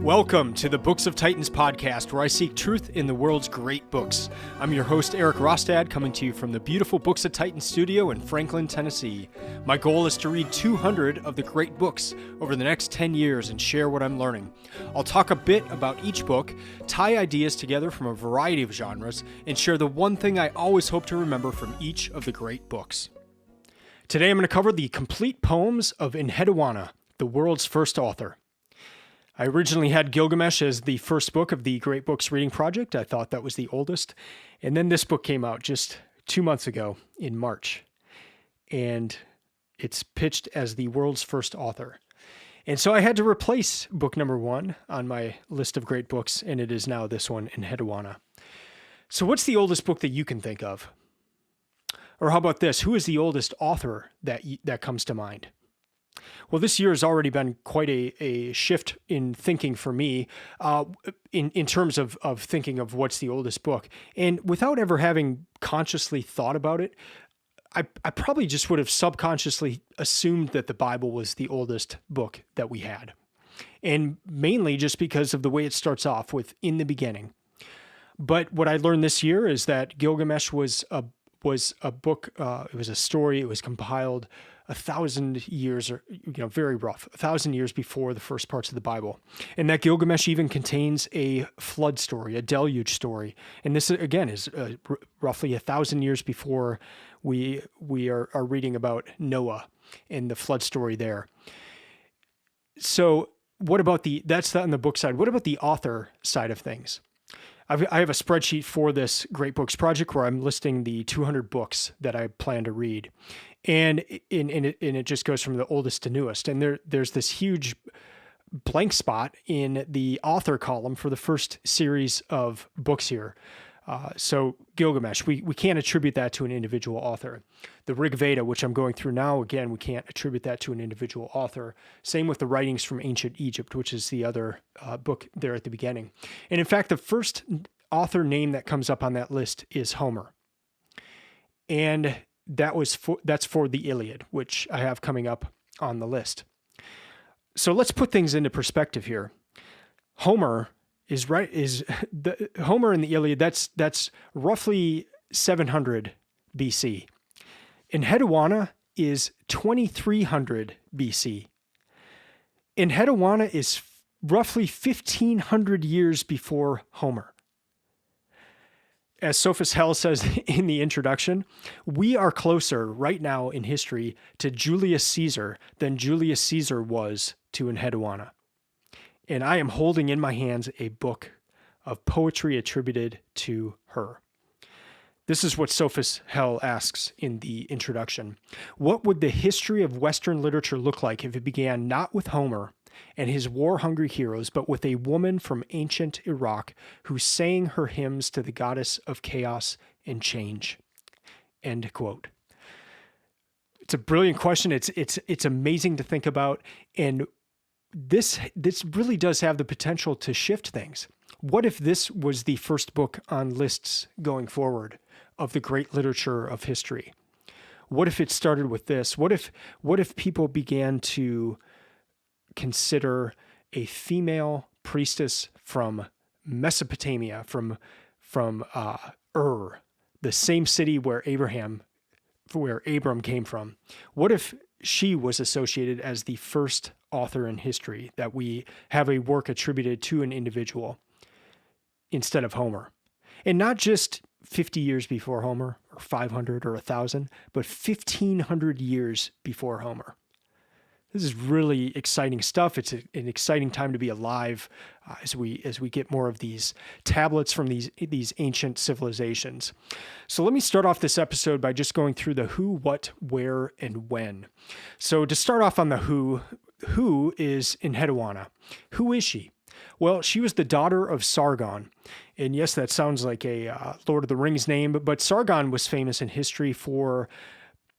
Welcome to the Books of Titans podcast, where I seek truth in the world's great books. I'm your host, Eric Rostad, coming to you from the beautiful Books of Titans studio in Franklin, Tennessee. My goal is to read 200 of the great books over the next 10 years and share what I'm learning. I'll talk a bit about each book, tie ideas together from a variety of genres, and share the one thing I always hope to remember from each of the great books. Today I'm going to cover the complete poems of Enheduana, the world's first author. I originally had Gilgamesh as the first book of the Great Books Reading Project. I thought that was the oldest. And then this book came out just 2 months ago in March. And it's pitched as the world's first author. And so I had to replace book number 1 on my list of great books, and it is now this one, Enheduana. So what's the oldest book that you can think of? Or how about this? Who is the oldest author that comes to mind? Well, this year has already been quite a shift in thinking for me in terms of thinking of what's the oldest book. And without ever having consciously thought about it, I probably just would have subconsciously assumed that the Bible was the oldest book that we had. And mainly just because of the way it starts off with "in the beginning." But what I learned this year is that Gilgamesh was a book, it was a story, it was compiled 1,000 years, or very rough, 1,000 years before the first parts of the Bible. And that Gilgamesh even contains a flood story, a deluge story. And this, again, is roughly 1,000 years before we are reading about Noah and the flood story there. So what about that's on the book side. What about the author side of things? I have a spreadsheet for this Great Books project where I'm listing the 200 books that I plan to read. And it just goes from the oldest to newest. And there's this huge blank spot in the author column for the first series of books here. So Gilgamesh, we can't attribute that to an individual author. The Rig Veda, which I'm going through now, again, we can't attribute that to an individual author. Same with the writings from ancient Egypt, which is the other book there at the beginning. And in fact, the first author name that comes up on that list is Homer. And that's for the Iliad, which I have coming up on the list. So let's put things into perspective here. Homer Homer in the Iliad, that's roughly 700 BC. Enheduana is 2300 BC. Enheduana is roughly 1,500 years before Homer. As Sophus Helle says in the introduction, we are closer right now in history to Julius Caesar than Julius Caesar was to Enheduana. And I am holding in my hands a book of poetry attributed to her. This is what Sophus Helle asks in the introduction. What would the history of Western literature look like if it began not with Homer and his war-hungry heroes, but with a woman from ancient Iraq who sang her hymns to the goddess of chaos and change? End quote. It's a brilliant question. It's amazing to think about, and this really does have the potential to shift things. What if this was the first book on lists going forward of the great literature of history? What if it started with this? What if people began to consider a female priestess from Mesopotamia, from Ur, the same city where Abram came from? What if she was associated as the first author in history, that we have a work attributed to an individual instead of Homer? And not just 50 years before Homer, or 500 or 1,000, but 1,500 years before Homer. This is really exciting stuff. It's an exciting time to be alive as we get more of these tablets from these ancient civilizations. So let me start off this episode by just going through the who, what, where, and when. So to start off on the who is Enheduana? Who is she? Well, she was the daughter of Sargon. And yes, that sounds like a Lord of the Rings name, but Sargon was famous in history for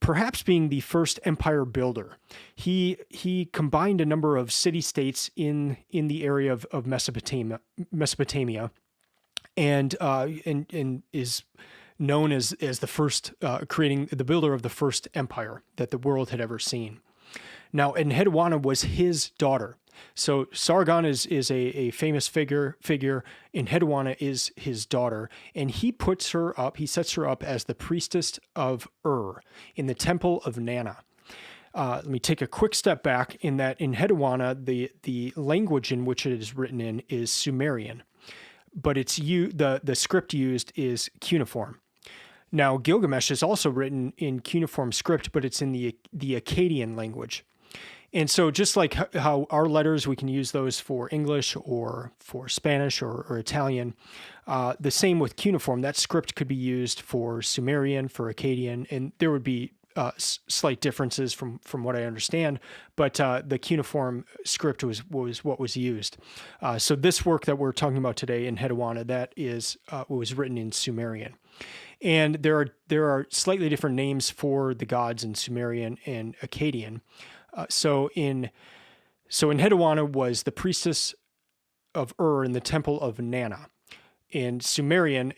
perhaps being the first empire builder. He combined a number of city-states in the area of Mesopotamia, and is known as the first creating the builder of the first empire that the world had ever seen. Now, Enheduana was his daughter. So Sargon is a famous figure. Enheduana is his daughter, and he sets her up as the priestess of in the temple of Nanna. Let me take a quick step back in that Enheduana, the language in which it is written in is Sumerian, but the script used is cuneiform. Now, Gilgamesh is also written in cuneiform script, but it's in the Akkadian language. And so just like how our letters, we can use those for English or for Spanish or Italian, the same with cuneiform. That script could be used for Sumerian, for Akkadian, and there would be slight differences from what I understand, but the cuneiform script was what was used. So this work that we're talking about today in Enheduana, that is was written in Sumerian. And there are slightly different names for the gods in Sumerian and Akkadian. So Enheduana was the priestess of in the temple of Nanna. In Sumerian,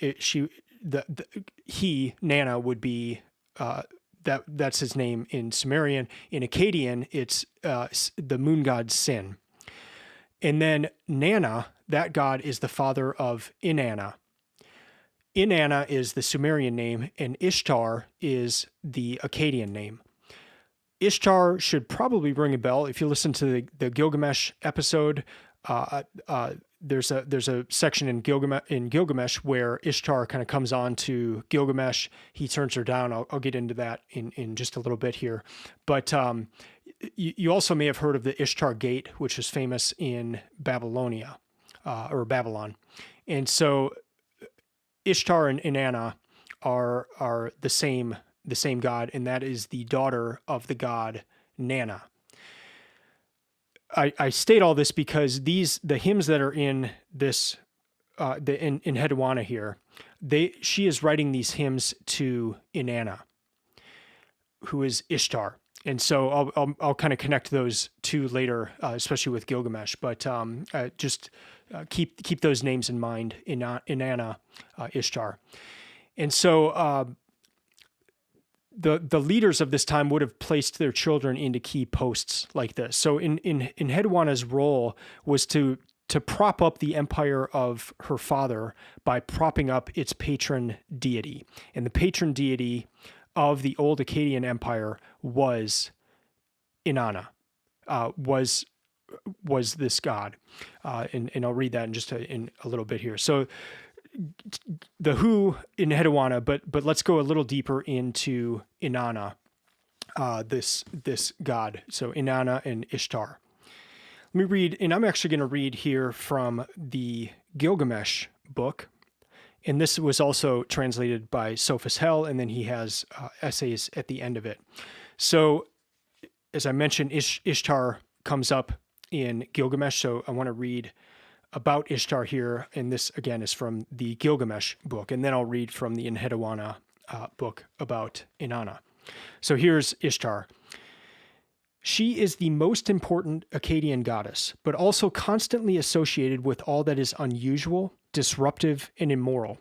Nanna would be that's his name in Sumerian. In Akkadian, it's the moon god Sin. And then Nanna, that god is the father of Inanna. Inanna is the Sumerian name, and Ishtar is the Akkadian name. Ishtar should probably ring a bell. If you listen to the Gilgamesh episode, there's a section in Gilgamesh where Ishtar kind of comes on to Gilgamesh. He turns her down. I'll get into that in just a little bit here. But you also may have heard of the Ishtar Gate, which is famous in Babylonia or Babylon. And so Ishtar and Inanna are the same god, and that is the daughter of the god Nanna. I state all this because the hymns that are in this in Enheduana here, she is writing these hymns to Inanna, who is Ishtar, and so I'll kind of connect those two later, especially with Gilgamesh. But just keep those names in mind: Inanna, Ishtar, and so. The leaders of this time would have placed their children into key posts like this. So in Enheduana's role was to prop up the empire of her father by propping up its patron deity. And the patron deity of the old Akkadian Empire was Inanna, was this god. And I'll read that in just in a little bit here. So the who in Enheduana, but let's go a little deeper into Inanna, this god. So Inanna and Ishtar. Let me read, and I'm actually going to read here from the Gilgamesh book, and this was also translated by Sophus Helle, and then he has essays at the end of it. So, as I mentioned, Ishtar comes up in Gilgamesh, so I want to read about Ishtar here, and this again is from the Gilgamesh book, and then I'll read from the Enheduana book about Inanna. So here's Ishtar. She is the most important Akkadian goddess, but also constantly associated with all that is unusual, disruptive, and immoral.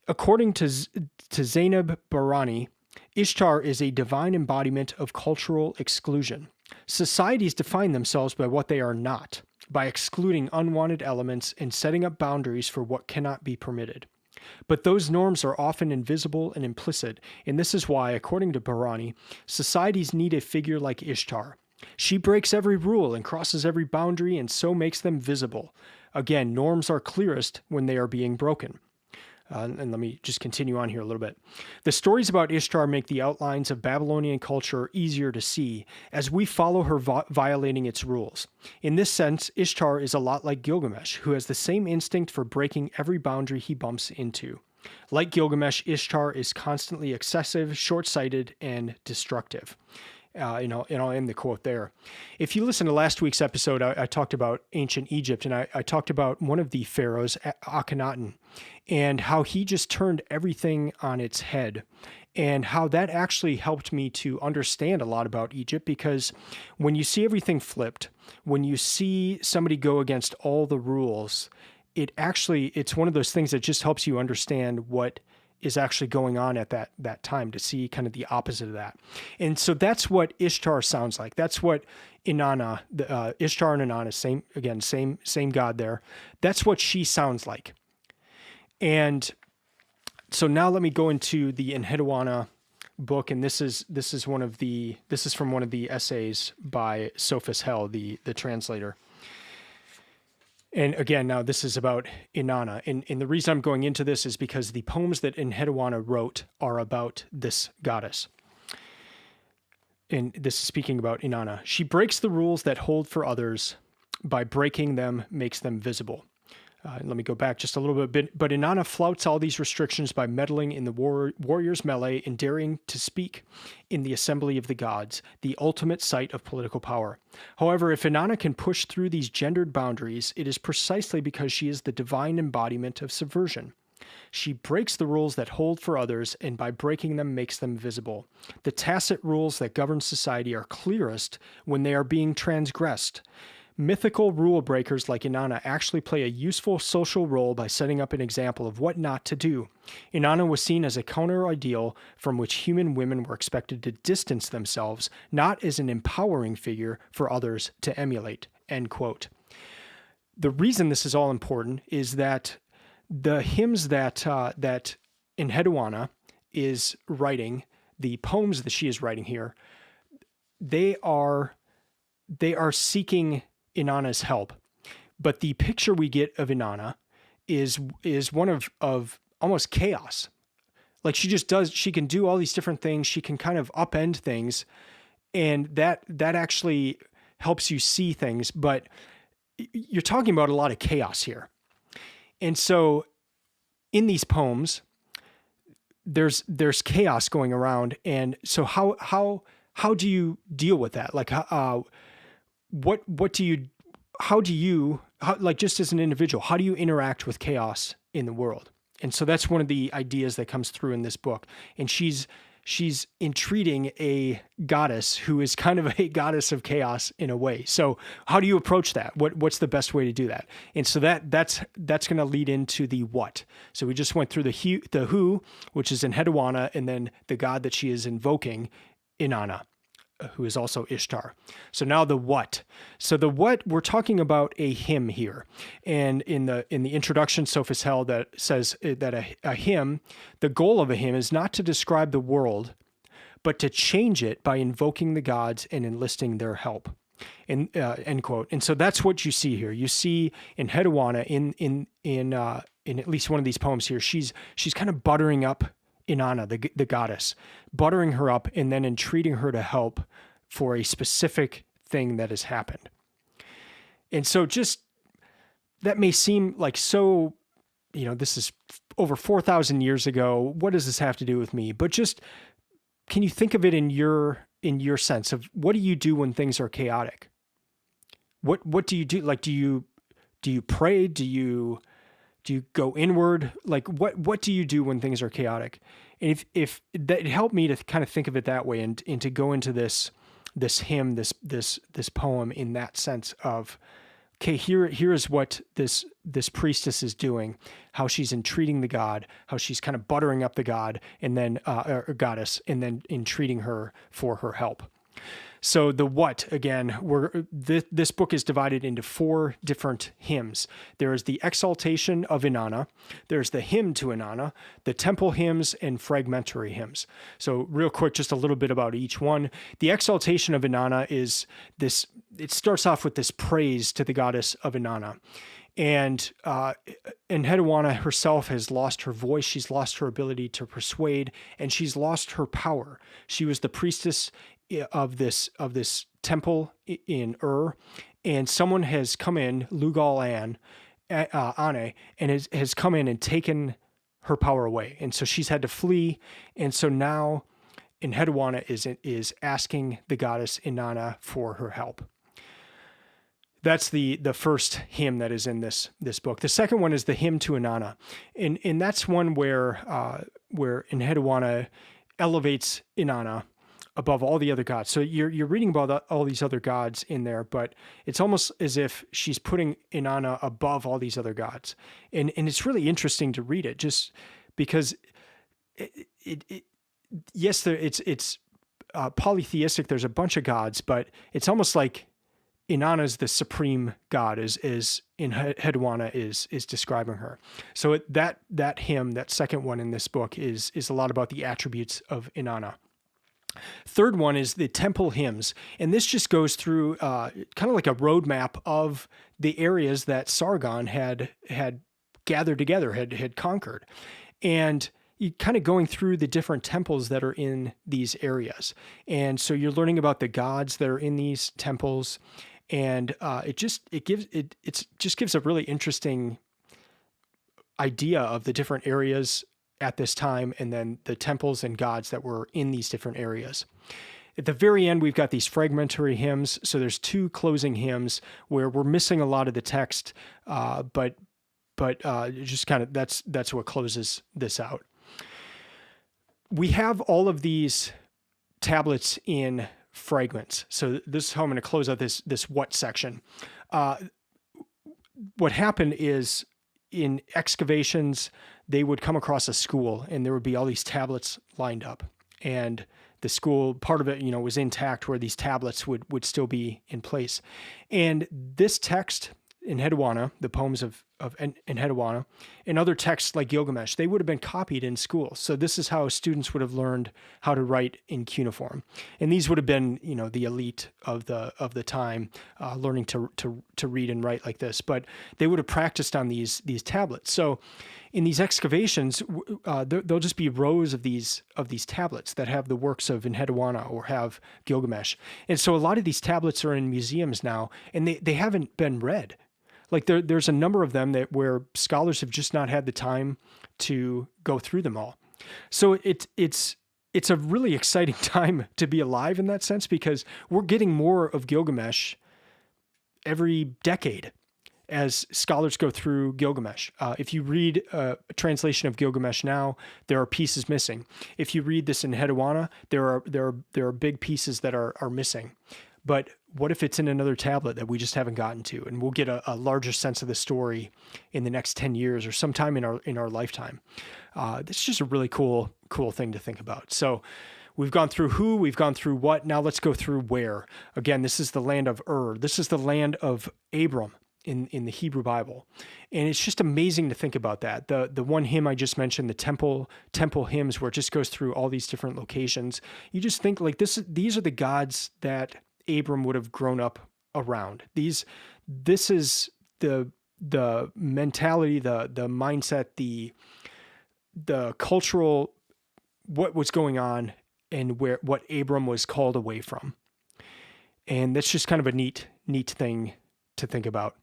According to Zainab Barani, Ishtar is a divine embodiment of cultural exclusion. Societies define themselves by what they are not, by excluding unwanted elements and setting up boundaries for what cannot be permitted. But those norms are often invisible and implicit, and this is why, according to Barani, societies need a figure like Ishtar. She breaks every rule and crosses every boundary and so makes them visible. Again, norms are clearest when they are being broken. And let me just continue on here a little bit. The stories about Ishtar make the outlines of Babylonian culture easier to see as we follow her violating its rules. In this sense, Ishtar is a lot like Gilgamesh, who has the same instinct for breaking every boundary he bumps into. Like Gilgamesh, Ishtar is constantly excessive, short-sighted, and destructive. And I'll end the quote there. If you listen to last week's episode, I talked about ancient Egypt, and I talked about one of the pharaohs, Akhenaten, and how he just turned everything on its head, and how that actually helped me to understand a lot about Egypt, because when you see everything flipped, when you see somebody go against all the rules, it's one of those things that just helps you understand what is actually going on at that time, to see kind of the opposite of that. And so that's what Ishtar sounds like. That's what Inanna, Ishtar and Inanna, same god there. That's what she sounds like. And so now let me go into the Enheduana book, and this is from one of the essays by Sophus Helle, the translator. And again, now this is about Inanna. And the reason I'm going into this is because the poems that Enheduana wrote are about this goddess. And this is speaking about Inanna. She breaks the rules that hold for others. By breaking them, makes them visible. Let me go back just a little bit. But Inanna flouts all these restrictions by meddling in the warrior's melee and daring to speak in the assembly of the gods, the ultimate site of political power. However, if Inanna can push through these gendered boundaries, it is precisely because she is the divine embodiment of subversion. She breaks the rules that hold for others, and by breaking them makes them visible. The tacit rules that govern society are clearest when they are being transgressed. Mythical rule breakers like Inanna actually play a useful social role by setting up an example of what not to do. Inanna was seen as a counter-ideal from which human women were expected to distance themselves, not as an empowering figure for others to emulate." End quote. The reason this is all important is that the hymns that Enheduana is writing, the poems that she is writing here, they are seeking Inanna's help. But the picture we get of Inanna is one of almost chaos. Like she can do all these different things. She can kind of upend things, and that actually helps you see things. But you're talking about a lot of chaos here. And so in these poems, there's chaos going around. And so how do you deal with that? Like, just as an individual, how do you interact with chaos in the world? And so that's one of the ideas that comes through in this book. And she's entreating a goddess who is kind of a goddess of chaos in a way. So how do you approach that? What's the best way to do that? And so that's going to lead into the what. So we just went through the who, which is Enheduana, and then the god that she is invoking, Inanna, who is also Ishtar. So now the what. So the what, we're talking about a hymn here. And in the introduction, Sophus Helle that says that a hymn, the goal of a hymn is not to describe the world, but to change it by invoking the gods and enlisting their help. And end quote. And so that's what you see here. You see Enheduana in at least one of these poems here, she's kind of buttering up Inanna, the goddess, buttering her up and then entreating her to help for a specific thing that has happened. And so just, that may seem like so, this is over 4,000 years ago. What does this have to do with me? But just, can you think of it in your sense of what do you do when things are chaotic? What do you do? Like, do you pray? Do you go inward? Like, what do you do when things are chaotic? And if that, it helped me to kind of think of it that way and to go into this hymn, this poem in that sense of, okay, here is what this priestess is doing, how she's entreating the god, how she's kind of buttering up the god and then or goddess, and then entreating her for her help. So the what, again, this book is divided into 4 different hymns. There is the exaltation of Inanna, there's the hymn to Inanna, the temple hymns, and fragmentary hymns. So real quick, just a little bit about each one. The exaltation of Inanna is this, it starts off with this praise to the goddess of Inanna. And Enheduana herself has lost her voice. She's lost her ability to persuade, and she's lost her power. She was the priestess of this temple in and someone has come in, Lugal Ane, and has come in and taken her power away. And so she's had to flee. And so now Enheduana is asking the goddess Inanna for her help. That's the first hymn that is in this book. The second one is the hymn to Inanna. And that's one where Enheduana elevates Inanna above all the other gods. So you're reading about all these other gods in there, but it's almost as if she's putting Inanna above all these other gods. And it's really interesting to read it just because it yes, it's polytheistic. There's a bunch of gods, but it's almost like Inanna is the supreme god, is Enheduana is describing her. So that hymn, that second one in this book, is a lot about the attributes of Inanna. Third one is the temple hymns, and this just goes through kind of like a roadmap of the areas that Sargon had gathered together, had conquered, and you kind of going through the different temples that are in these areas. And so you're learning about the gods that are in these temples, and it just gives a really interesting idea of the different areas at this time, and then the temples and gods that were in these different areas. At the very end, we've got these fragmentary hymns. So there's two closing hymns where we're missing a lot of the text, but just kind of that's what closes this out. We have all of these tablets in fragments. So this is how I'm going to close out this what section. What happened is, in excavations, they would come across a school, and there would be all these tablets lined up, and the school, part of it, was intact, where these tablets would still be in place. And this text, Enheduana, the poems of Enheduana, and other texts like Gilgamesh, they would have been copied in school. So this is how students would have learned how to write in cuneiform. And these would have been, the elite of the time, learning to read and write like this. But they would have practiced on these tablets. So in these excavations, there'll just be rows of these tablets that have the works of Enheduana or have Gilgamesh. And so a lot of these tablets are in museums now, and they haven't been read. Like there's a number of them where scholars have just not had the time to go through them all. So it's a really exciting time to be alive in that sense, because we're getting more of Gilgamesh every decade as scholars go through Gilgamesh. If you read a translation of Gilgamesh now, there are pieces missing. If you read this in Enheduana, there are big pieces that are missing. But what if it's in another tablet that we just haven't gotten to, and we'll get a larger sense of the story in the next 10 years or sometime in our lifetime? It's just a really cool thing to think about. So we've gone through who, we've gone through what. Now let's go through where. Again, this is the land of Ur. This is the land of Abram in the Hebrew Bible. And it's just amazing to think about that. The one hymn I just mentioned, the temple hymns, where it just goes through all these different locations. You just think like these are the gods that Abram would have grown up around. This is the mentality, the mindset, the cultural, what was going on, and what Abram was called away from. And that's just kind of a neat thing to think about.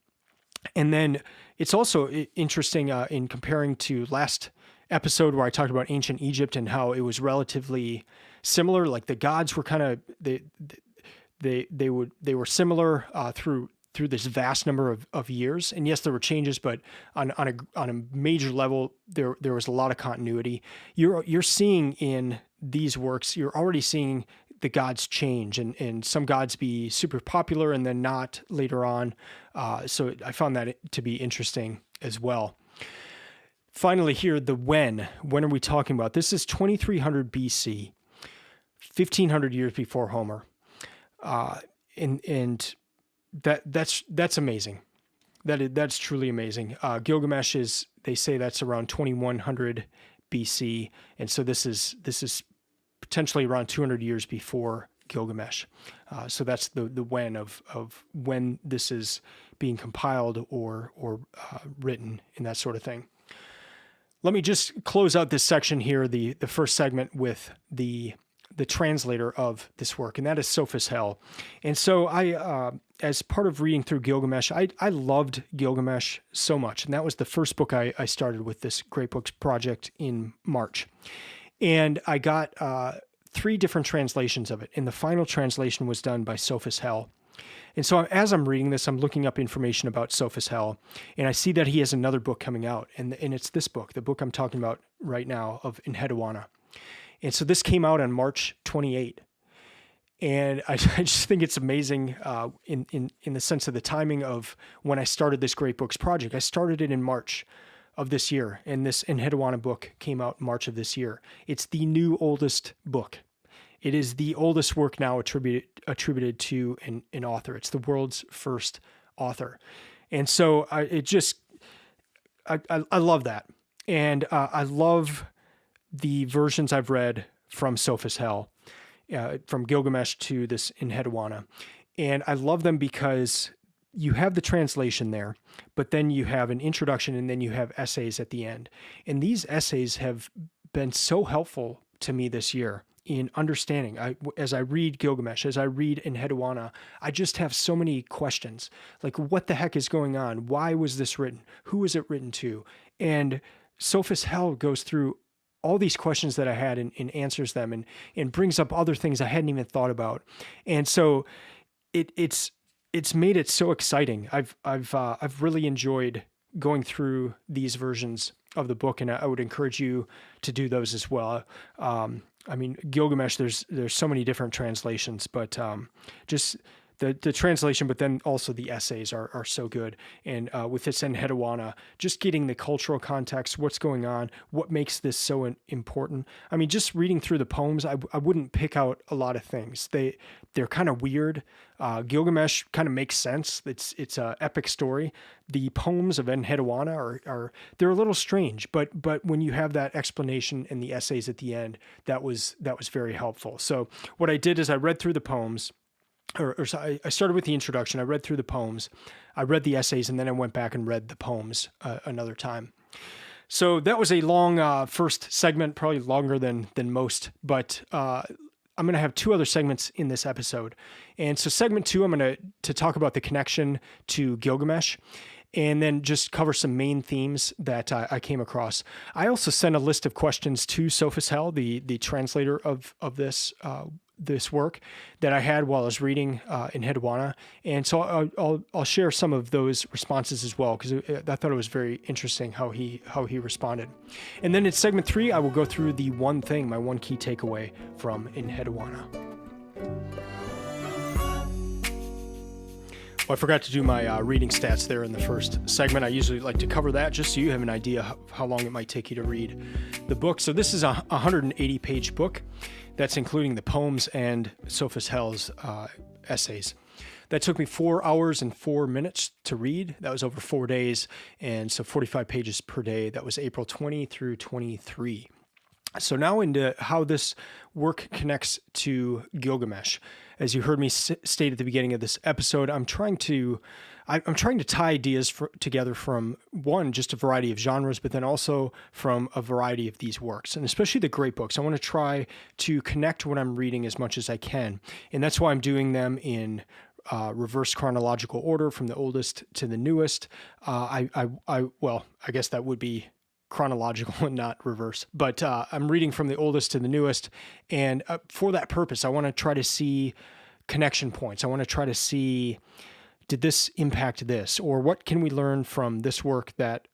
And then it's also interesting in comparing to last episode where I talked about ancient Egypt and how it was relatively similar. Like the gods were kind of they were similar through this vast number of years. And yes, there were changes, but on a major level, there was a lot of continuity. You're seeing in these works, you're already seeing the gods change, and some gods be super popular and then not later on. So I found that to be interesting as well. Finally here, the when are we talking about? This is 2300 BC, 1500 years before Homer. And that's amazing. That's truly amazing. Gilgamesh they say that's around 2100 BC. And so this is potentially around 200 years before Gilgamesh. So that's the when of when this is being compiled or written and that sort of thing. Let me just close out this section here, the first segment, with the translator of this work, and that is Sophus Helle. And so I, as part of reading through Gilgamesh, I loved Gilgamesh so much. And that was the first book I started with this Great Books project in March. And I got 3 different translations of it. And the final translation was done by Sophus Helle. And so as I'm reading this, I'm looking up information about Sophus Helle, and I see that he has another book coming out. And it's this book, the book I'm talking about right now, of Enheduana. And so this came out on March 28. And I just think it's amazing in the sense of the timing of when I started this Great Books project. I started it in March of this year, and this Enheduana book came out in March of this year. It's the new oldest book. It is the oldest work now attributed to an author. It's the world's first author. And so I love that. And I love the versions I've read from Sophus Helle, from Gilgamesh to this Enheduana. And I love them because you have the translation there, but then you have an introduction and then you have essays at the end. And these essays have been so helpful to me this year in understanding. As I read Gilgamesh, as I read Enheduana, I just have so many questions. Like, what the heck is going on? Why was this written? Who was it written to? And Sophus Helle goes through all these questions that I had and answers them and brings up other things I hadn't even thought about. And so it's made it so exciting. I've really enjoyed going through these versions of the book, and I would encourage you to do those as well. I mean, Gilgamesh, there's so many different translations, but just the translation, but then also the essays are so good. And with this Enheduana, just getting the cultural context, what's going on, what makes this so important. I mean, just reading through the poems, I wouldn't pick out a lot of things. They're kind of weird. Gilgamesh kind of makes sense. It's an epic story. The poems of Enheduana they're a little strange, but when you have that explanation and the essays at the end, that was very helpful. So what I did is I read through the poems. I started with the introduction. I read through the poems, I read the essays, and then I went back and read the poems another time. So that was a long first segment, probably longer than most, but I'm going to have two other segments in this episode. And so segment 2, I'm going to talk about the connection to Gilgamesh, and then just cover some main themes that I came across. I also sent a list of questions to Sophus Helle, the translator of this work, that I had while I was reading Enheduana. And so I'll share some of those responses as well, because I thought it was very interesting how he responded. And then in segment 3, I will go through the one thing, my one key takeaway from Enheduana. Well, I forgot to do my reading stats there in the first segment. I usually like to cover that just so you have an idea how long it might take you to read the book. So this is a 180-page book. That's including the poems and Sophus Helle's essays. That took me 4 hours and 4 minutes to read. That was over 4 days, and so 45 pages per day. That was April 20 through 23. So now into how this work connects to Gilgamesh. As you heard me state at the beginning of this episode, I'm trying to tie ideas together from, one, just a variety of genres, but then also from a variety of these works, and especially the great books. I want to try to connect what I'm reading as much as I can, and that's why I'm doing them in reverse chronological order from the oldest to the newest. Well, I guess that would be chronological and not reverse, but I'm reading from the oldest to the newest, and for that purpose, I want to try to see connection points. I want to try to see, did this impact this, or what can we learn from this work that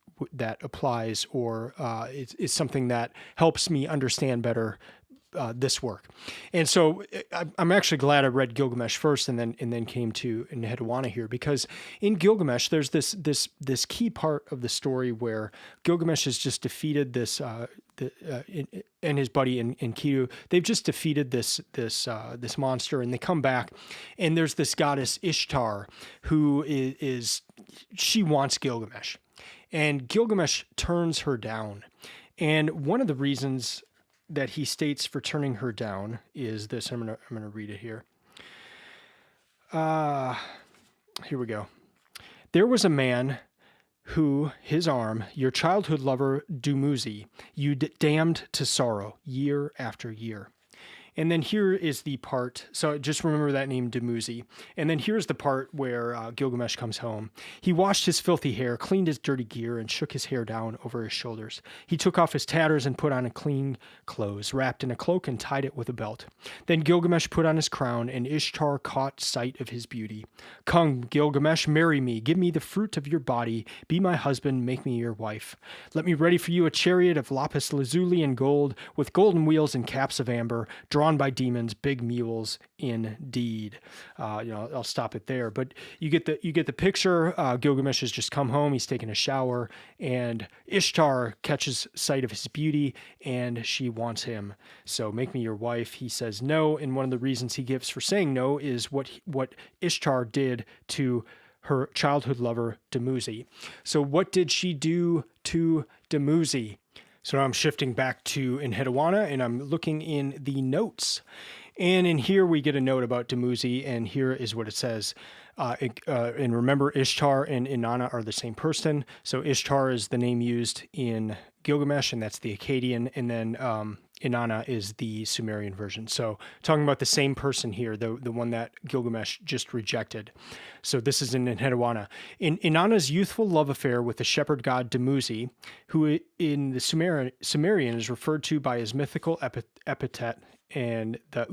applies, or is something that helps me understand better this work. And so I'm actually glad I read Gilgamesh first and then came to Enheduana here, because in Gilgamesh there's this key part of the story where Gilgamesh has just defeated this and his buddy Enkidu. They've just defeated this monster, and they come back, and there's this goddess Ishtar who she wants Gilgamesh, and Gilgamesh turns her down. And one of the reasons that he states for turning her down is this. I'm gonna read it here. Here we go. There was a man who, his arm, your childhood lover Dumuzi, you damned to sorrow year after year. And then here is the part, so just remember that name, Dumuzi. And then here's the part where Gilgamesh comes home. He washed his filthy hair, cleaned his dirty gear, and shook his hair down over his shoulders. He took off his tatters and put on clean clothes, wrapped in a cloak and tied it with a belt. Then Gilgamesh put on his crown, and Ishtar caught sight of his beauty. Come, Gilgamesh, marry me, give me the fruit of your body, be my husband, make me your wife. Let me ready for you a chariot of lapis lazuli and gold, with golden wheels and caps of amber, drawn drawn by demons, big mules indeed. I'll stop it there. But you get the picture. Gilgamesh has just come home. He's taking a shower, and Ishtar catches sight of his beauty, and she wants him. So make me your wife. He says no, and one of the reasons he gives for saying no is what Ishtar did to her childhood lover, Dumuzi. So what did she do to Dumuzi? So now I'm shifting back to Enheduana, and I'm looking in the notes. And in here we get a note about Dumuzi, and here is what it says. And remember, Ishtar and Inanna are the same person. So Ishtar is the name used in Gilgamesh, and that's the Akkadian, and then Inanna is the Sumerian version. So talking about the same person here, the one that Gilgamesh just rejected. So this is in Enheduana. In Inanna's youthful love affair with the shepherd god Dumuzi, who in the Sumerian is referred to by his mythical epithet and the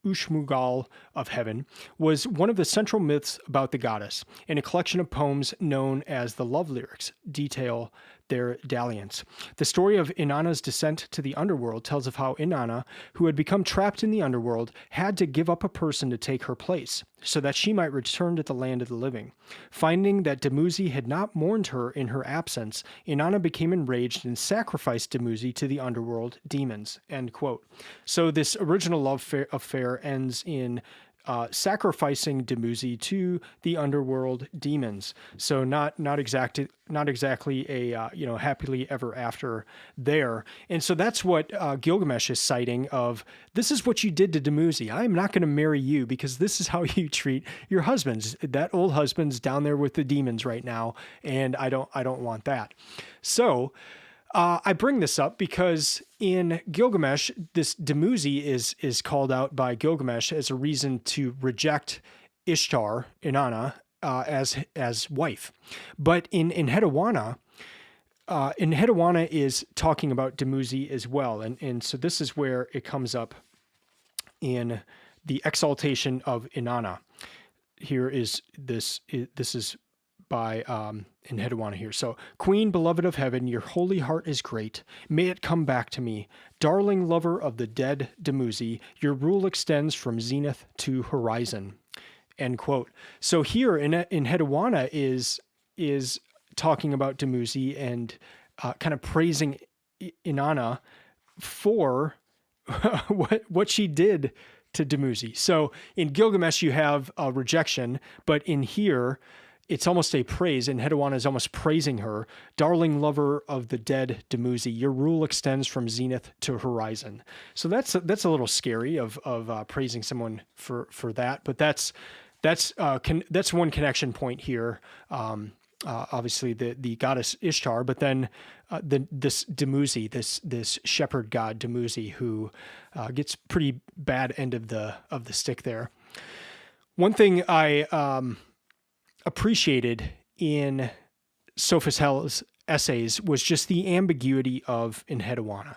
Ushmugal of heaven, was one of the central myths about the goddess, and a collection of poems known as the love lyrics detail their dalliance. The story of Inanna's descent to the underworld tells of how Inanna, who had become trapped in the underworld, had to give up a person to take her place, so that she might return to the land of the living. Finding that Dumuzi had not mourned her in her absence, Inanna became enraged and sacrificed Dumuzi to the underworld demons. End quote. So this original love affair ends in sacrificing Dumuzi to the underworld demons. So not exactly a happily ever after there. And so that's what Gilgamesh is citing of, this is what you did to Dumuzi. I'm not going to marry you because this is how you treat your husbands. That old husband's down there with the demons right now, and I don't want that. So I bring this up because in Gilgamesh, this Dumuzi is called out by Gilgamesh as a reason to reject Ishtar, Inanna, as wife. But in Enheduana, Enheduana is talking about Dumuzi as well. And so this is where it comes up in the exaltation of Inanna. Here is this is by Enheduana here. So, Queen, beloved of heaven, your holy heart is great. May it come back to me. Darling lover of the dead Dumuzi, your rule extends from zenith to horizon. End quote. So here Enheduana is talking about Dumuzi and kind of praising Inanna for what she did to Dumuzi. So in Gilgamesh you have a rejection, but in here it's almost a praise, and Enheduana is almost praising her. Darling lover of the dead Dumuzi, your rule extends from zenith to horizon. So that's a little scary of praising someone for that, but that's one connection point here. Obviously the goddess Ishtar, but then this Dumuzi, this shepherd god Dumuzi, who gets pretty bad end of the stick there. One thing I appreciated in Sophus Helle's essays was just the ambiguity of Enheduana.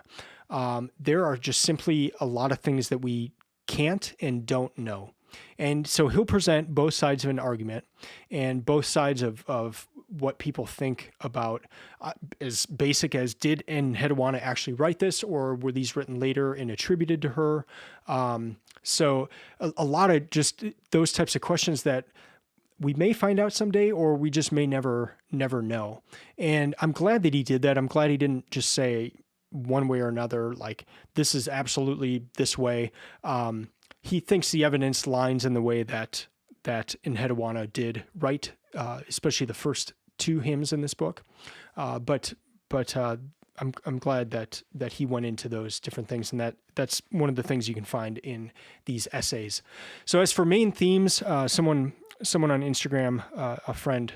There are just simply a lot of things that we can't and don't know. And so he'll present both sides of an argument and both sides of what people think about, as basic as, did Enheduana actually write this, or were these written later and attributed to her? So a lot of just those types of questions that we may find out someday, or we just may never know. And I'm glad that he did that. I'm glad he didn't just say one way or another, like, this is absolutely this way. He thinks the evidence lines in the way that Enheduana did write, especially the first two hymns in this book. But I'm glad that he went into those different things, and that's one of the things you can find in these essays. So as for main themes, someone on Instagram, a friend,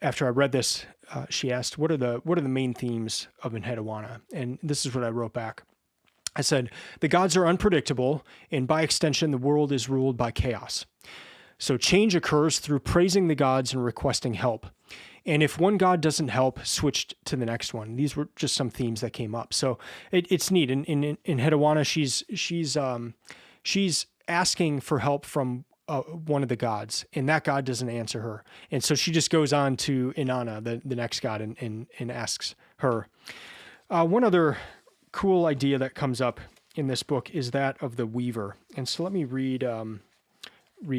after I read this, she asked, what are the main themes of Enheduana? And this is what I wrote back. I said, the gods are unpredictable, and by extension, the world is ruled by chaos. So change occurs through praising the gods and requesting help. And if one god doesn't help, switch to the next one. These were just some themes that came up. So it's neat. In Enheduana, she's asking for help from one of the gods, and that god doesn't answer her. And so she just goes on to Inanna, the next god, and asks her. One other cool idea that comes up in this book is that of the weaver. And so let me read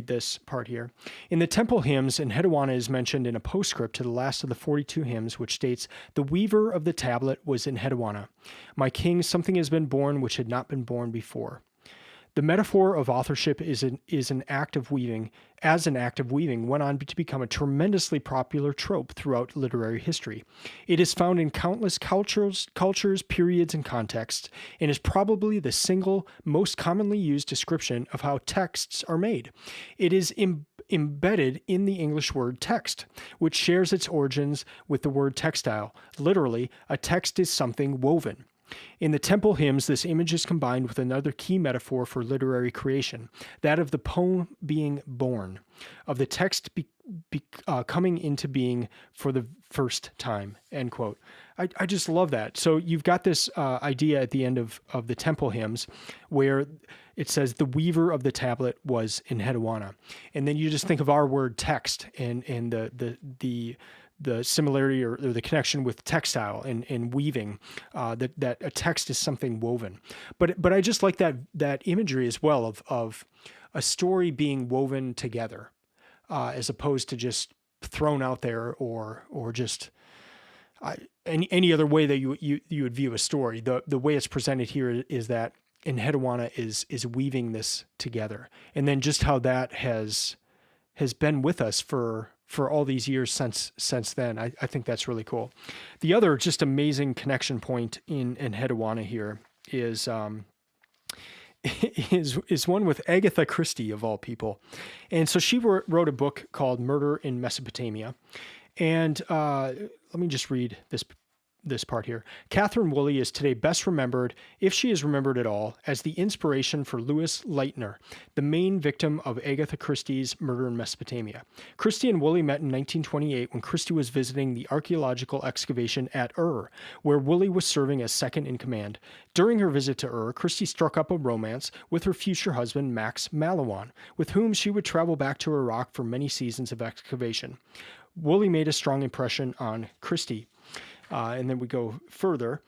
this part here. In the temple hymns, Enheduana is mentioned in a postscript to the last of the 42 hymns, which states, "The weaver of the tablet was Enheduana. My king, something has been born which had not been born before." The metaphor of authorship is an act of weaving, went on to become a tremendously popular trope throughout literary history. It is found in countless cultures, periods, and contexts, and is probably the single most commonly used description of how texts are made. It is embedded in the English word text, which shares its origins with the word textile. Literally, a text is something woven. In the temple hymns, this image is combined with another key metaphor for literary creation, that of the poem being born, of the text coming into being for the first time, end quote. I just love that. So you've got this idea at the end of the temple hymns where it says the weaver of the tablet was Enheduana. And then you just think of our word text and the similarity or the connection with textile and weaving, that a text is something woven. But I just like that imagery as well of a story being woven together, as opposed to just thrown out there or just any other way that you would view a story. The way it's presented here is that Enheduana is weaving this together, and then just how that has been with us for all these years since then. I think that's really cool. The other just amazing connection point in Enheduana here is one with Agatha Christie, of all people. And so she wrote a book called Murder in Mesopotamia. And let me just read this part here. Catherine Woolley is today best remembered, if she is remembered at all, as the inspiration for Louis Leitner, the main victim of Agatha Christie's Murder in Mesopotamia. Christie and Woolley met in 1928 when Christie was visiting the archaeological excavation at Ur, where Woolley was serving as second in command. During her visit to Ur, Christie struck up a romance with her future husband, Max Malawan, with whom she would travel back to Iraq for many seasons of excavation. Woolley made a strong impression on Christie. And then we go further.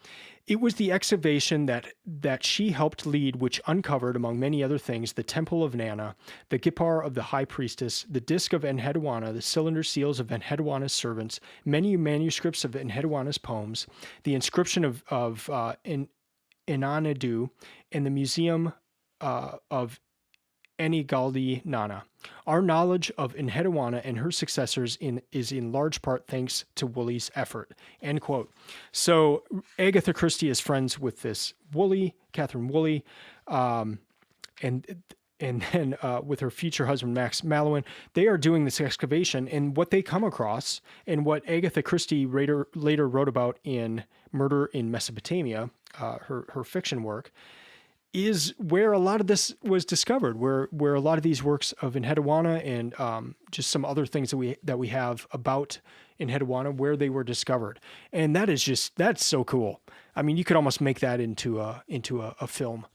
It was the excavation that she helped lead which uncovered, among many other things, the temple of Inanna, the Gippar of the high priestess, the disc of Enheduana, the cylinder seals of Enheduana's servants, many manuscripts of Enheduana's poems, the inscription of Inanna, and the museum of Enheduana. Our knowledge of Enheduana and her successors is in large part thanks to Woolley's effort, end quote. So Agatha Christie is friends with this Catherine Woolley, and then with her future husband, Max Malawan. They are doing this excavation, and what they come across, and what Agatha Christie later wrote about in Murder in Mesopotamia, her fiction work, is where a lot of this was discovered, where a lot of these works of Enheduana and just some other things that we have about Enheduana, where they were discovered. And that's so cool. I mean, you could almost make that into a film.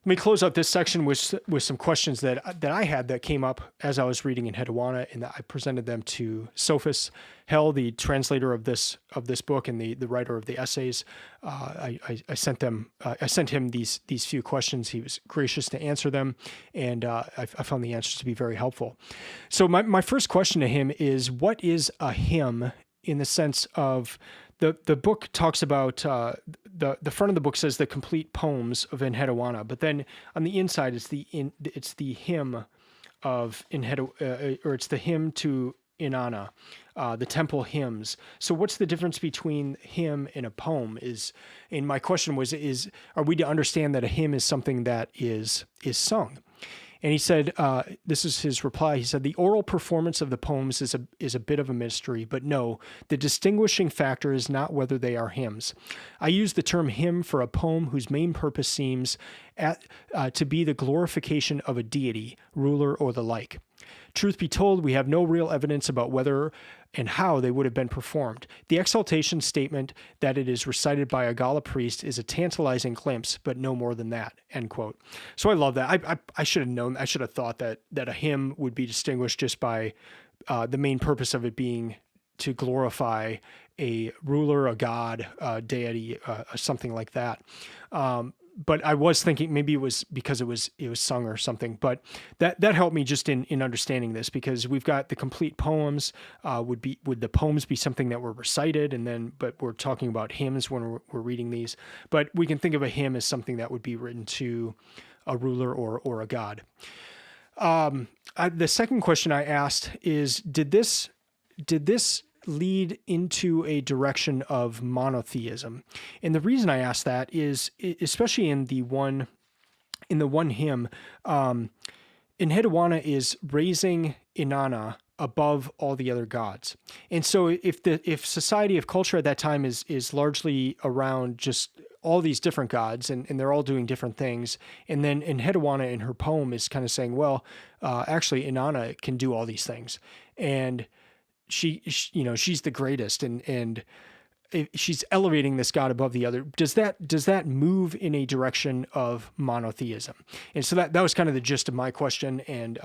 Let me close out this section with some questions that I had that came up as I was reading Enheduana, and I presented them to Sophus Helle, the translator of this book and the writer of the essays. I sent him these few questions. He was gracious to answer them, and I found the answers to be very helpful. So my first question to him is, what is a hymn, in the sense of the book talks about the front of the book says the complete poems of Enheduana, but then on the inside it's the hymn of or it's the hymn to Inanna, the temple hymns. So what's the difference between hymn and a poem? And my question was, are we to understand that a hymn is something that is sung? And he said, this is his reply. He said, the oral performance of the poems is a bit of a mystery, but no, the distinguishing factor is not whether they are hymns. I use the term hymn for a poem whose main purpose seems to be the glorification of a deity, ruler, or the like. Truth be told, we have no real evidence about whether and how they would have been performed. The exaltation statement that it is recited by a Gala priest is a tantalizing glimpse, but no more than that, end quote. So I love that. I should have known, I should have thought that a hymn would be distinguished just by the main purpose of it being to glorify a ruler, a god, a deity, something like that. but I was thinking maybe it was because it was sung or something. But that helped me just in understanding this, because we've got the complete poems. Would the poems be something that were recited, but we're talking about hymns when we're reading these. But we can think of a hymn as something that would be written to a ruler or a god. The second question I asked is, did this lead into a direction of monotheism? And the reason I asked that is, especially in the one hymn, Enheduana is raising Inanna above all the other gods. And so if society of culture at that time is largely around just all these different gods, and they're all doing different things, and then Enheduana in her poem is kind of saying, well, actually Inanna can do all these things, and she's the greatest, and she's elevating this god above the other. Does that move in a direction of monotheism? And so that was kind of the gist of my question, and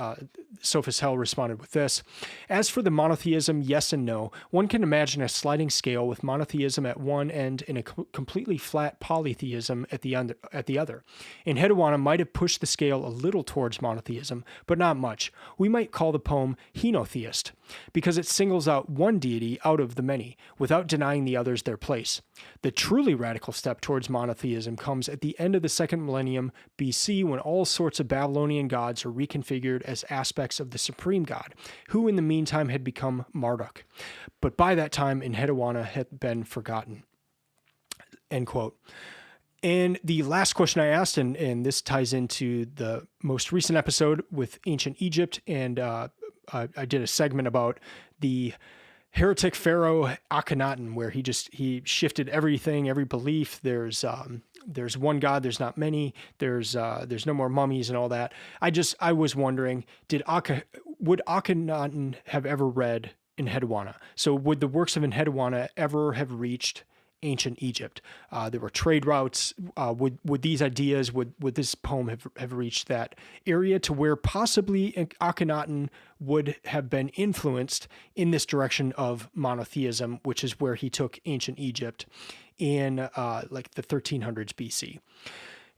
Sophus Helle responded with this. As for the monotheism, yes and no. One can imagine a sliding scale with monotheism at one end and a completely flat polytheism at the other. Enheduana might have pushed the scale a little towards monotheism, but not much. We might call the poem henotheist, because it singles out one deity out of the many, without denying the others their place. The truly radical step towards monotheism comes at the end of the second millennium BC, when all sorts of Babylonian gods are reconfigured as aspects of the supreme god, who in the meantime had become Marduk. But by that time, Enheduana had been forgotten. End quote. And the last question I asked, and this ties into the most recent episode with ancient Egypt, and I did a segment about the heretic pharaoh Akhenaten, where he shifted everything, every belief. There's one God, there's not many. There's no more mummies and all that. I was wondering, would Akhenaten have ever read Enheduana? So would the works of Enheduana ever have reached ancient Egypt? There were trade routes. Would these ideas, would this poem have reached that area to where possibly Akhenaten would have been influenced in this direction of monotheism, which is where he took ancient Egypt in like the 1300s BC?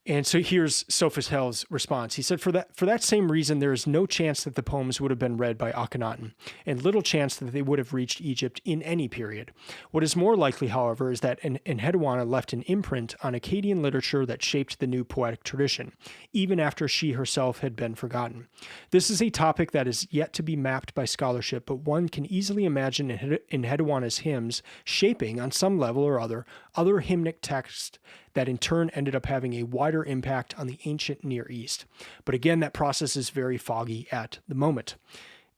And so here's Sophus Helle's response. He said, for that same reason, there is no chance that the poems would have been read by Akhenaten, and little chance that they would have reached Egypt in any period. What is more likely, however, is that Enheduana left an imprint on Akkadian literature that shaped the new poetic tradition, even after she herself had been forgotten. This is a topic that is yet to be mapped by scholarship, but one can easily imagine Enheduana's hymns shaping, on some level or other hymnic texts that in turn ended up having a wider impact on the ancient Near East. But again, that process is very foggy at the moment.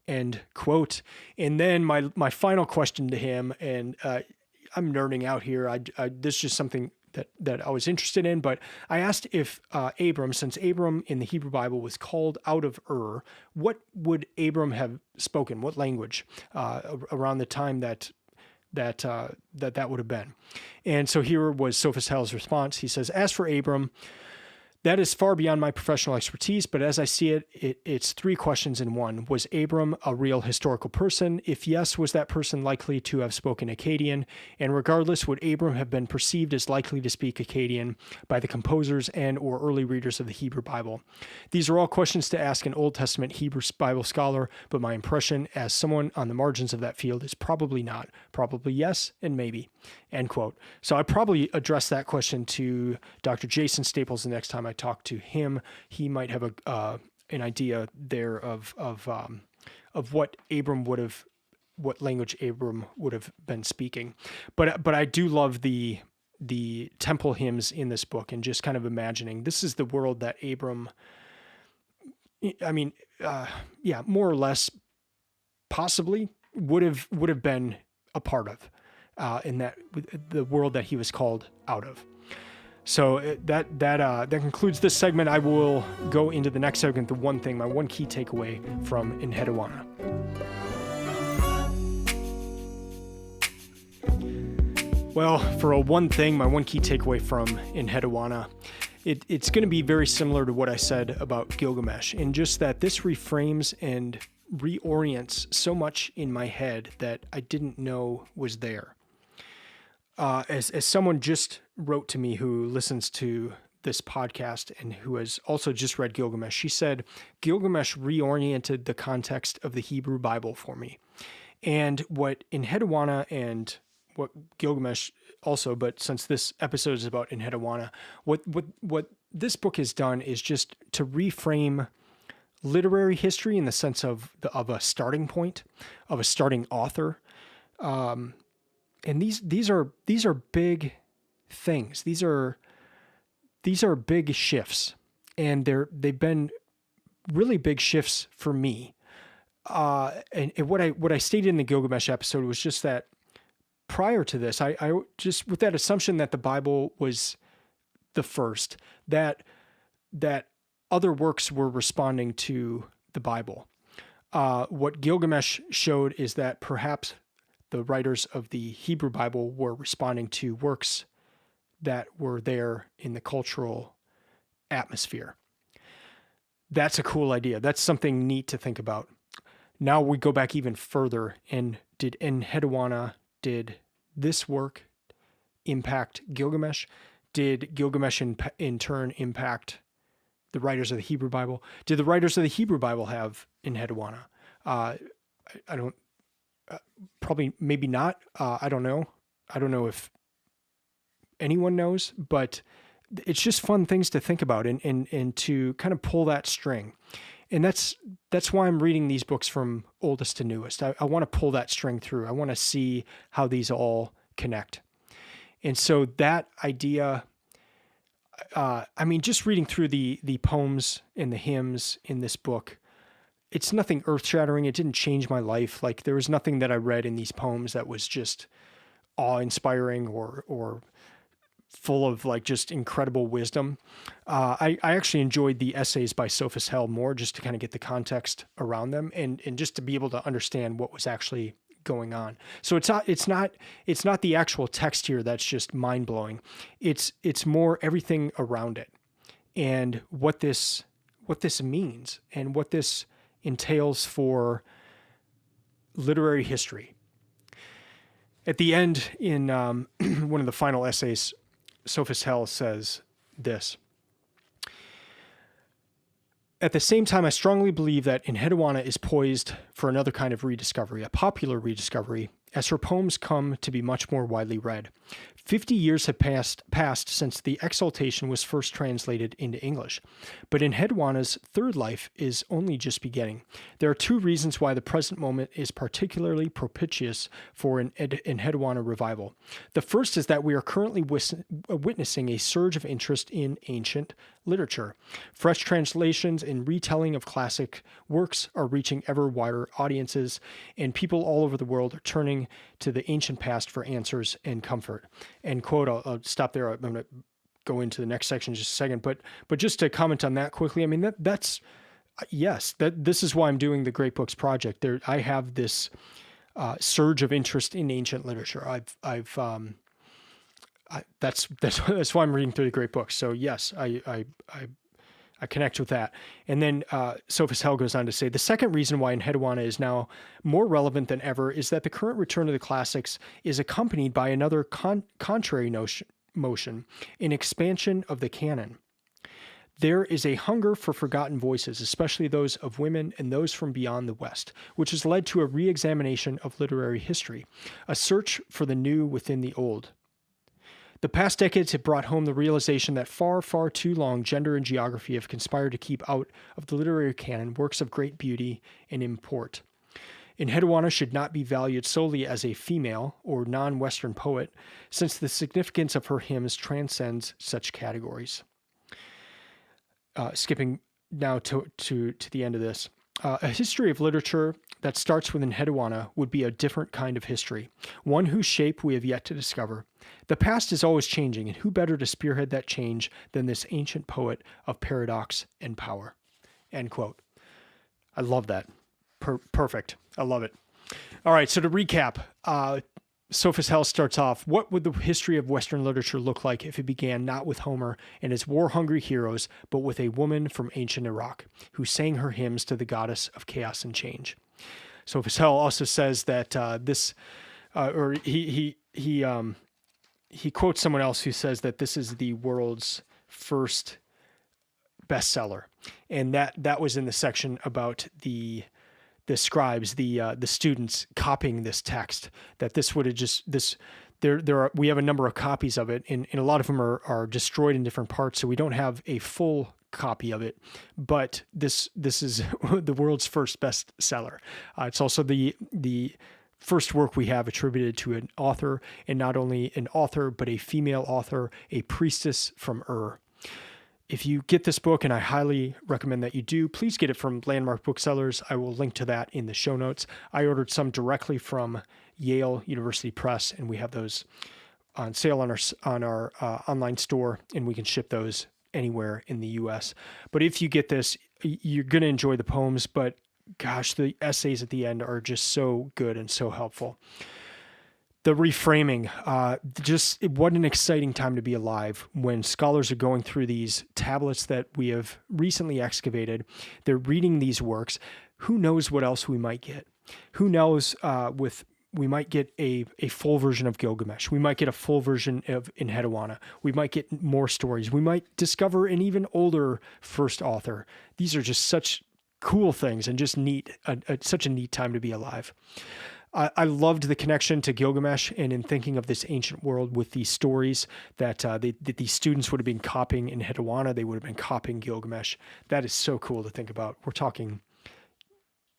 End quote. And then my final question to him, and I'm nerding out here. This is just something that I was interested in, but I asked if Abram, since Abram in the Hebrew Bible was called out of Ur, what would Abram have spoken? What language around the time that would have been? And so here was Sophus Helle's response. He says, as for Abram, that is far beyond my professional expertise, but as I see it, it's three questions in one. Was Abram a real historical person? If yes, was that person likely to have spoken Akkadian? And regardless, would Abram have been perceived as likely to speak Akkadian by the composers and or early readers of the Hebrew Bible? These are all questions to ask an Old Testament Hebrew Bible scholar, but my impression as someone on the margins of that field is probably not. Probably yes, and maybe. End quote. So I probably address that question to Dr. Jason Staples the next time I talk to him. He might have an idea there of what language Abram would have been speaking. But I do love the temple hymns in this book, and just kind of imagining this is the world that Abram, more or less possibly would have been a part of. In that the world that he was called out of. So that concludes this segment. I will go into the next segment. My one key takeaway from Enheduana. Well, for my one key takeaway from Enheduana, it's going to be very similar to what I said about Gilgamesh, in just that this reframes and reorients so much in my head that I didn't know was there. As someone just wrote to me who listens to this podcast and who has also just read Gilgamesh. She said, Gilgamesh reoriented the context of the Hebrew Bible for me. And what Enheduana and what Gilgamesh also, but since this episode is about Enheduana, what this book has done is just to reframe literary history in the sense of a starting point, of a starting author. And these are big things. These are big shifts, and they've been really big shifts for me. And what I stated in the Gilgamesh episode was just that prior to this, I just, with that assumption that the Bible was the first, that other works were responding to the Bible. What Gilgamesh showed is that perhaps the writers of the Hebrew Bible were responding to works that were there in the cultural atmosphere. That's a cool idea. That's something neat to think about. Now we go back even further, and did this work impact Gilgamesh? Did Gilgamesh in turn impact the writers of the Hebrew Bible? Did the writers of the Hebrew Bible have Enheduana? I don't, probably, maybe not. I don't know. I don't know if anyone knows, but it's just fun things to think about and to kind of pull that string. And that's why I'm reading these books from oldest to newest. I want to pull that string through. I want to see how these all connect. And so that idea, just reading through the poems and the hymns in this book, it's nothing earth-shattering. It didn't change my life. Like, there was nothing that I read in these poems that was just awe-inspiring or full of like just incredible wisdom. I actually enjoyed the essays by Sophus Helle more, just to kind of get the context around them and just to be able to understand what was actually going on. So it's not the actual text here that's just mind blowing. It's more everything around it and what this means and what this entails for literary history. At the end, in one of the final essays, Sophus Helle says this: at the same time, I strongly believe that Enheduana is poised for another kind of rediscovery, a popular rediscovery, as her poems come to be much more widely read. 50 years have passed since the Exaltation was first translated into English, but Enheduana's third life is only just beginning. There are two reasons why the present moment is particularly propitious for an Enheduana revival. The first is that we are currently witnessing a surge of interest in ancient literature. Fresh translations and retelling of classic works are reaching ever wider audiences, and people all over the world are turning to the ancient past for answers and comfort. End quote. I'll stop there. I'm going to go into the next section in just a second, but just to comment on that quickly, I mean, that's yes, this is why I'm doing the Great Books Project. I have this surge of interest in ancient literature. That's why I'm reading through the Great Books. So yes, I connect with that. And then Sophus Helle goes on to say, the second reason why Enheduana is now more relevant than ever is that the current return to the classics is accompanied by another contrary motion, an expansion of the canon. There is a hunger for forgotten voices, especially those of women and those from beyond the West, which has led to a re-examination of literary history, a search for the new within the old. The past decades have brought home the realization that far, far too long gender and geography have conspired to keep out of the literary canon works of great beauty and import. Enheduana should not be valued solely as a female or non-Western poet, since the significance of her hymns transcends such categories. Skipping now to the end of this. A history of literature that starts with Enheduana would be a different kind of history, one whose shape we have yet to discover. The past is always changing, and who better to spearhead that change than this ancient poet of paradox and power? End quote. I love that. Perfect. I love it. All right, so to recap, Sophus Helle starts off, what would the history of Western literature look like if it began not with Homer and his war-hungry heroes, but with a woman from ancient Iraq who sang her hymns to the goddess of chaos and change? Sophus Helle also says that he quotes someone else who says that this is the world's first bestseller. And that was in the section about the scribes, the students copying this text, that this would have just, we have a number of copies of it, and a lot of them are destroyed in different parts, so we don't have a full copy of it, but this is the world's first bestseller. It's also the first work we have attributed to an author, and not only an author, but a female author, a priestess from Ur. If you get this book, and I highly recommend that you do, please get it from Landmark Booksellers. I will link to that in the show notes. I ordered some directly from Yale University Press, and we have those on sale on our online store, and we can ship those anywhere in the U.S. But if you get this, you're going to enjoy the poems, but gosh, the essays at the end are just so good and so helpful. The reframing, what an exciting time to be alive when scholars are going through these tablets that we have recently excavated. They're reading these works. Who knows what else we might get? Who knows we might get a full version of Gilgamesh. We might get a full version of Enheduana. We might get more stories. We might discover an even older first author. These are just such cool things and just neat, such a neat time to be alive. I loved the connection to Gilgamesh, and in thinking of this ancient world with these stories that these students would have been copying in Enheduana, they would have been copying Gilgamesh. That is so cool to think about. We're talking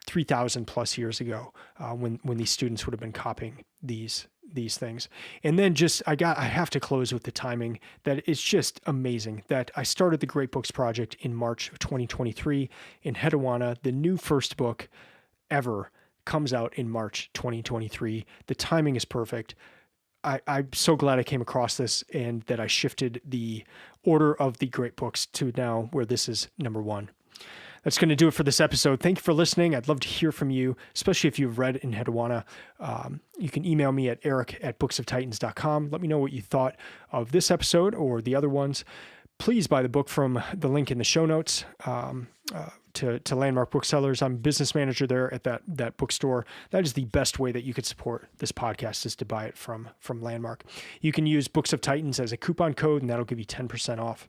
3,000 plus years ago when these students would have been copying these things. And then I have to close with the timing, that it's just amazing that I started the Great Books Project in March of 2023. Enheduana, the new first book ever, comes out in March 2023. The timing is perfect. I'm so glad I came across this, and that I shifted the order of the great books to now where this is number one. That's going to do it for this episode. Thank you for listening. I'd love to hear from you, especially if you've read Enheduana. You can email me at eric@booksoftitans.com. Let me know what you thought of this episode or the other ones. Please buy the book from the link in the show notes to Landmark Booksellers. I'm business manager there at that bookstore. That is the best way that you could support this podcast, is to buy it from Landmark. You can use Books of Titans as a coupon code, and that'll give you 10% off.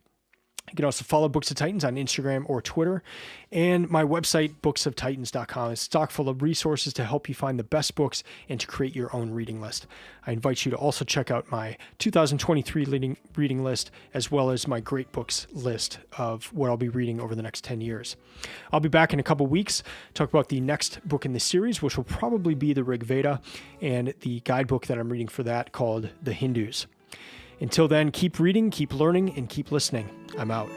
You can also follow Books of Titans on Instagram or Twitter. And my website, booksoftitans.com, is stock full of resources to help you find the best books and to create your own reading list. I invite you to also check out my 2023 reading list, as well as my great books list of what I'll be reading over the next 10 years. I'll be back in a couple weeks, talk about the next book in the series, which will probably be the Rig Veda, and the guidebook that I'm reading for that called The Hindus. Until then, keep reading, keep learning, and keep listening. I'm out.